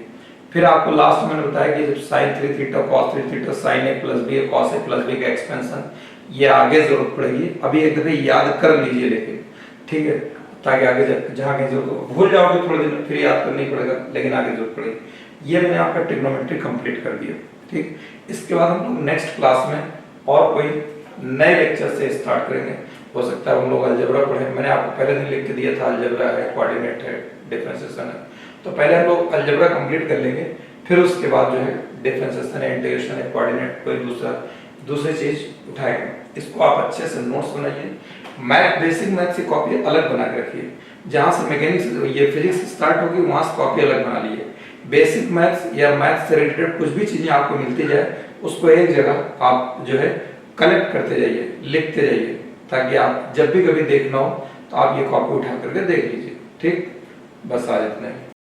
फिर आपको लास्ट मैंने बताया कि जब sin 3 theta cos 3 theta sin a plus b cos a plus b का एक्सपेंशन, ये आगे जरूरत पड़ेगी। अभी एक दफे याद कर लीजिए लेकिन, ठीक है, ताकि आगे जहाँ कहीं जरूरत भूल जाओगे थोड़े दिन फिर याद करना ही पड़ेगा, लेकिन आगे जरूरत पड़ेगी। ये मैंने आपका ट्रिग्नोमेट्री कंप्लीट कर दिया, ठीक। इसके बाद हम लोग नेक्स्ट क्लास में और कोई नए लेक्चर से स्टार्ट करेंगे। हो सकता है हम लोग अलजेब्रा पढ़ें, मैंने आपको पहले दिन लिख के दिया था अलजेब्रा है, कोऑर्डिनेट है, डिफरेंशिएशन है, तो पहले हम लोग अलजेब्रा कंप्लीट कर लेंगे, फिर उसके बाद जो है डिफरेंशिएशन है, इंटीग्रेशन है, कोऑर्डिनेट, कोई दूसरी चीज उठाएंगे। इसको आप अच्छे से नोट्स बनाइए। मैथ बेसिक मैथ की कॉपी अलग बना के रखिए, जहाँ से मैकेनिक्स ये फिजिक्स स्टार्ट होगी वहाँ से कॉपी अलग बना लीजिए। बेसिक मैथ्स या मैथ्स से रिलेटेड कुछ भी चीजें आपको मिलती जाए उसको एक जगह आप जो है कलेक्ट करते जाइए, लिखते जाइए, ताकि आप जब भी कभी देखना हो तो आप ये कॉपी उठा करके देख लीजिए, ठीक। बस आज इतना ही।